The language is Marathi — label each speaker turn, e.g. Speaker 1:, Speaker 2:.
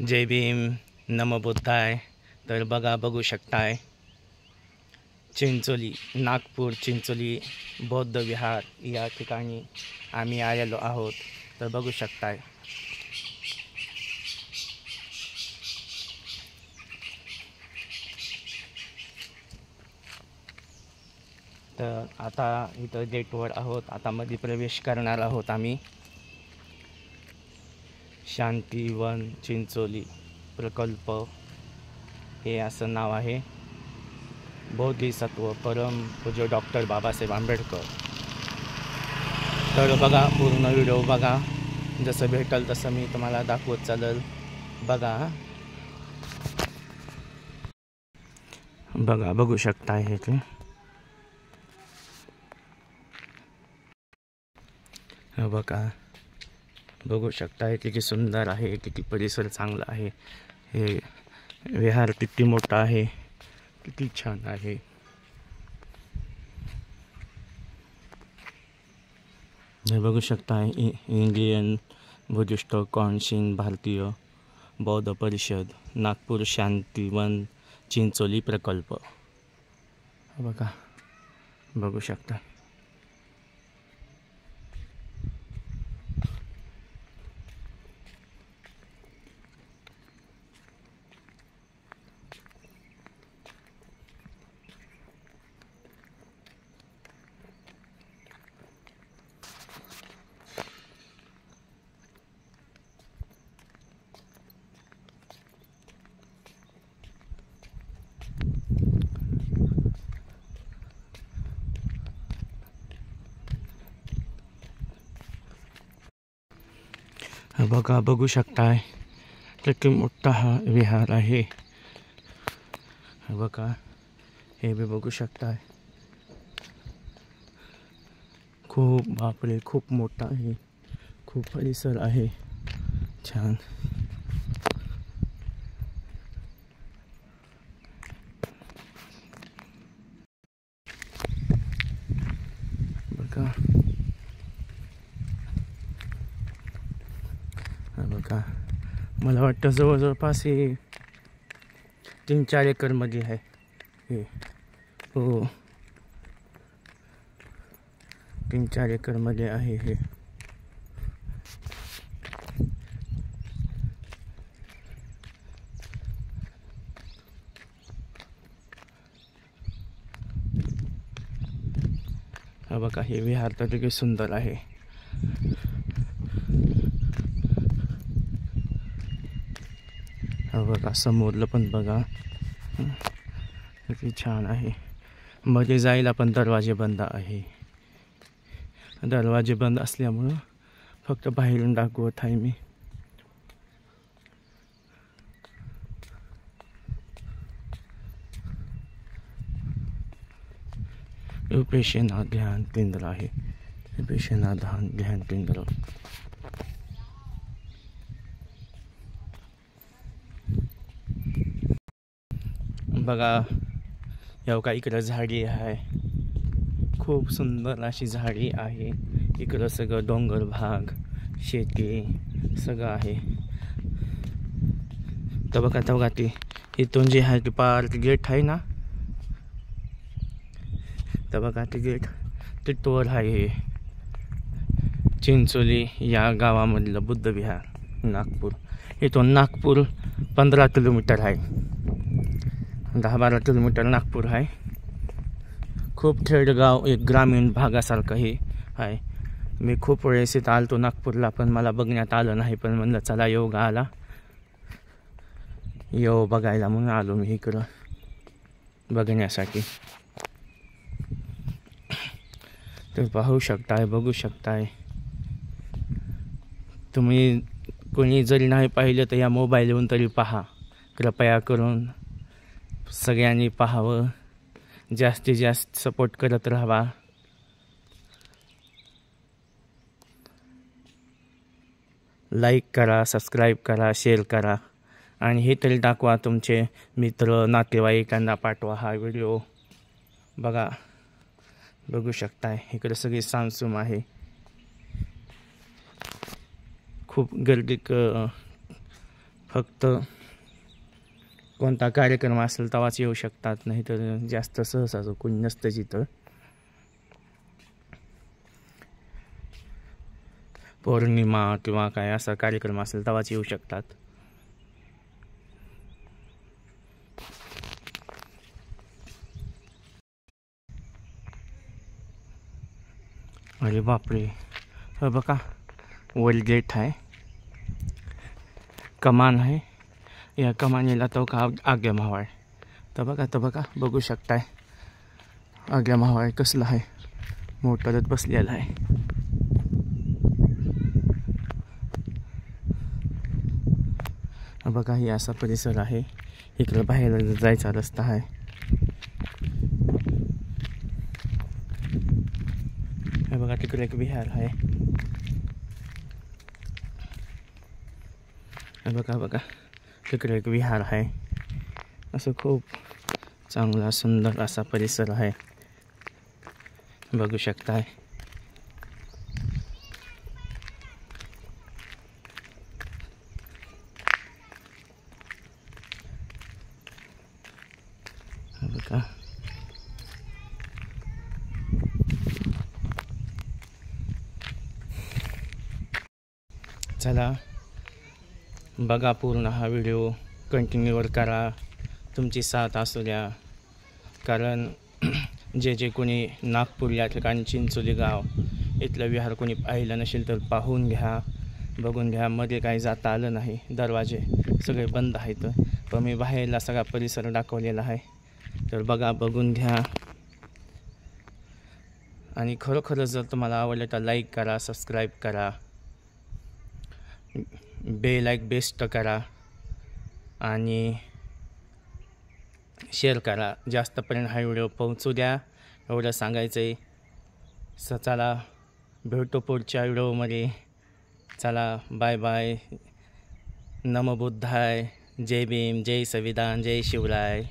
Speaker 1: जय भीम, नमो बुद्धाय. तर बघू शकताय चिंचोली, नागपूर चिंचोली बौद्ध विहार या ठिकाणी आम्ही आलेलो आहोत. तर बघू शकताय तर आता इथं गेटवर आहोत. आता मध्ये प्रवेश करणार आहोत आम्ही. शांतीवन चिंचोली प्रकल्प हे असं नाव आहे. बोधिसत्व परम पूज्य डॉक्टर बाबासाहेब आंबेडकर. तर बघा, पूर्ण व्हिडिओ बघा. जसं भेटल तसं मी तुम्हाला दाखवत चालेल. बघू शकता हे ते. बघू शकता किती सुंदर आहे, किती परिसर चांगला आहे. हे विहार किती मोठा आहे, किती छान आहे. हे बघू शकता इंडियन बुद्धिस्ट काउन्सिल, भारतीय बौद्ध परिषद, नागपूर शांतीवन चिंचोली प्रकल्प. बघू शकता. बघू शकताय किती मोठा हा विहार आहे. हे भी बघू शकताय. खूप बापरे, खूप मोठा आहे. खूप परिसर आहे छान. मला वाटतं जवळपास हे 3-4 एकर मध्ये आहे हे. हो, 3-4 एकर मध्ये आहे हे. बघा, हे विहार तर किती सुंदर आहे. बघा, समोरलं पण बघा किती छान आहे. मध्ये जायला पण दरवाजे बंद आहे. दरवाजे बंद असल्यामुळं फक्त बाहेरून दाखवत आहे मी. विपश्यना ध्यान केंद्र आहे. विपश्यना ध्यान केंद्र. बघा, एवढा इकडं झाडी आहे. खूप सुंदर अशी झाडी आहे. इकडं सगळं डोंगर भाग, शेती सगळं आहे. तर बघा ती इथून जे आहे ते पार्क गेट आहे ना. तर बघा ते गेट तिथवर आहे. चिंचोली या गावामधलं बुद्ध विहार, नागपूर. इथून नागपूर 15 किलोमीटर आहे. 10-12 किलोमीटर नागपूर आहे. खूप खेडगाव, एक ग्रामीण भागासारखं हे आहे. मी खूप वेळेस इथं आलतो नागपूरला, पण मला बघण्यात आलं नाही. पण म्हणलं चला योगा आला, बघायला म्हणून आलो मी इकडं बघण्यासाठी. तर बघू शकताय. तुम्ही कोणी जरी नाही पाहिलं तर या मोबाईलवरून तरी पहा. कृपया करून सगळ्यांनी पाहावं. जास्तीत जास्त सपोर्ट करत राहावा. लाईक करा, सबस्क्राईब करा, शेअर करा आणि हे तरी दाखवा तुमचे मित्र नातेवाईकांना पाठवा हा व्हिडिओ. बघू शकताय इकडे सगळी सामसूम आहे. खूप गर्दी फक्त कोणता कार्यक्रम असेल तेव्हाच येऊ शकतात, नाही तर जास्त सहसा कोणी नसतं जिथं. पौर्णिमा किंवा काय असा कार्यक्रम असेल तेव्हाच येऊ शकतात. अरे बापरे, हे बघा वर गेट आहे, कमान आहे. या कमानीला तो का आग्या मावळ. तर बघा बघू शकताय आग्या मावळ कसलं आहे, मोटरच बसलेला आहे. बघा हे असा परिसर आहे. इकडं बाहेर जायचा रस्ता आहे. हे बघा तिकडे एक विहार आहे. बघा तिकडे एक विहार आहे. असं खूप चांगला सुंदर असा परिसर आहे, बघू शकताय. बघा चला बघा पूर्ण हा व्हिडिओ कंटिन्यूवर करा, तुमची साथ असू द्या. कारण जे कोणी नागपूर या ठिकाणी चिंचोली गाव इथलं विहार कोणी पाहिलं नसेल तर पाहून घ्या, बघून घ्या. मध्ये काही जाता आलं नाही, दरवाजे सगळे बंद आहेत, पण मी बाहेरला सगळा परिसर दाखवलेला आहे. तर बघून घ्या. आणि खरोखरच जर तुम्हाला आवडलं तर लाईक करा, सबस्क्राईब करा, बेल बेस्ट करा आणि शेअर करा. जास्तपर्यंत हा व्हिडिओ पोहोचू द्या, एवढं सांगायचं आहे. चला भेटू पुढच्या व्हिडिओमध्ये. चला बाय बाय. नमो बुद्धाय. जय भीम, जय संविधान, जय शिवराय.